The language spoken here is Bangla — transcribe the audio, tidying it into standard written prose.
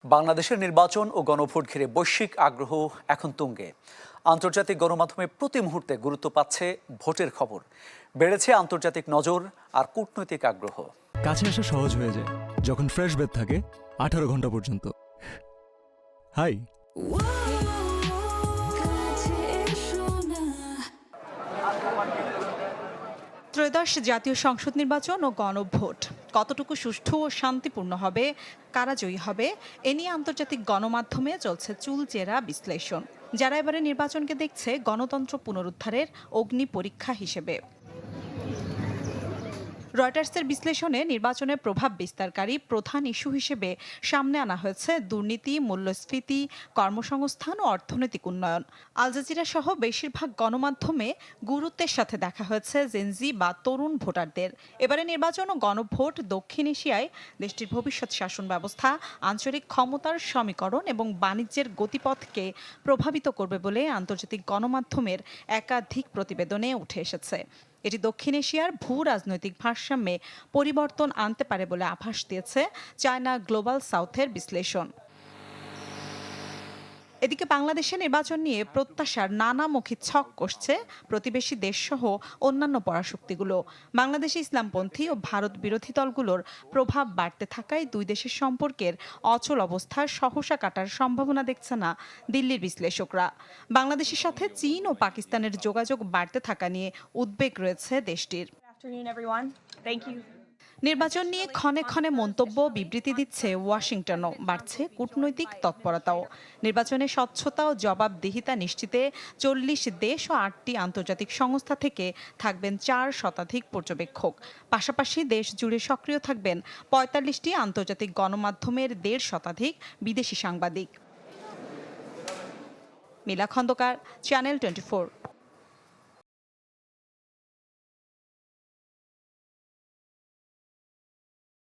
বাংলাদেশের নির্বাচন ও গণভোট ঘিরে বৈশ্বিক আগ্রহ এখন তুঙ্গে। আন্তর্জাতিক গণমাধ্যমে প্রতি মুহূর্তে গুরুত্ব পাচ্ছে ভোটের খবর। বেড়েছে আন্তর্জাতিক নজর আর কূটনৈতিক আগ্রহ। কাছে আসা সহজ হয়ে যায় যখন ফ্রেশ বেড থাকে 18 ঘন্টা পর্যন্ত। হাই, ত্রয়োদশ জাতীয় সংসদ নির্বাচন ও গণভোট কতটুকু সুষ্ঠু ও শান্তিপূর্ণ হবে, কারা জয়ী হবে, এ নিয়ে আন্তর্জাতিক গণমাধ্যমে চলছে চুলচেরা বিশ্লেষণ। যারা এবারে নির্বাচনকে দেখছে গণতন্ত্র পুনরুদ্ধারের অগ্নি পরীক্ষা হিসেবে। রয়টার্সের বিশ্লেষণে নির্বাচনের প্রভাব বিস্তারকারী প্রধান ইস্যু হিসেবে সামনে আনা হয়েছে দুর্নীতি, মূল্যস্ফীতি, কর্মসংস্থান ও অর্থনৈতিক উন্নয়ন। আল জাজিরা সহ বেশিরভাগ গণমাধ্যমে গুরুত্বের সাথে দেখা হয়েছে জেনজি বা তরুণ ভোটারদের। এবারে নির্বাচন ও গণভোট দক্ষিণ এশিয়ায় দেশটির ভবিষ্যৎ শাসন ব্যবস্থা, আঞ্চলিক ক্ষমতার সমীকরণ এবং বাণিজ্যের গতিপথকে প্রভাবিত করবে বলে আন্তর্জাতিক গণমাধ্যমের একাধিক প্রতিবেদনে উঠে এসেছে। এটি দক্ষিণ এশিয়ার ভূ রাজনৈতিক ভারসাম্যে পরিবর্তন আনতে পারে বলে আভাস দিয়েছে চায়না গ্লোবাল সাউথের বিশ্লেষণ। এদিকে বাংলাদেশের নির্বাচন নিয়ে প্রত্যাশার নানামুখী ছক কষছে প্রতিবেশী দেশসহ অন্যান্য পরাশক্তিগুলো। বাংলাদেশে ইসলামপন্থী ও ভারত বিরোধী দলগুলোর প্রভাব বাড়তে থাকায় দুই দেশের সম্পর্কের অচল অবস্থার সহসা কাটার সম্ভাবনা দেখছে না দিল্লির বিশ্লেষকরা। বাংলাদেশের সাথে চীন ও পাকিস্তানের যোগাযোগ বাড়তে থাকা নিয়ে উদ্বেগ রয়েছে দেশটির। নির্বাচন নিয়ে ক্ষণে ক্ষণে মন্তব্য, বিবৃতি দিচ্ছে ওয়াশিংটনও, বাড়ছে কূটনৈতিক তৎপরতাও। নির্বাচনে স্বচ্ছতা ও জবাবদিহিতা নিশ্চিতে 40 দেশ ও 8টি আন্তর্জাতিক সংস্থা থেকে থাকবেন 4 শতাধিক পর্যবেক্ষক। পাশাপাশি দেশ জুড়ে সক্রিয় থাকবেন 45টি আন্তর্জাতিক গণমাধ্যমের 1.5 শতাধিক বিদেশি সাংবাদিক। মিলা খন্দকার, চ্যানেল 24।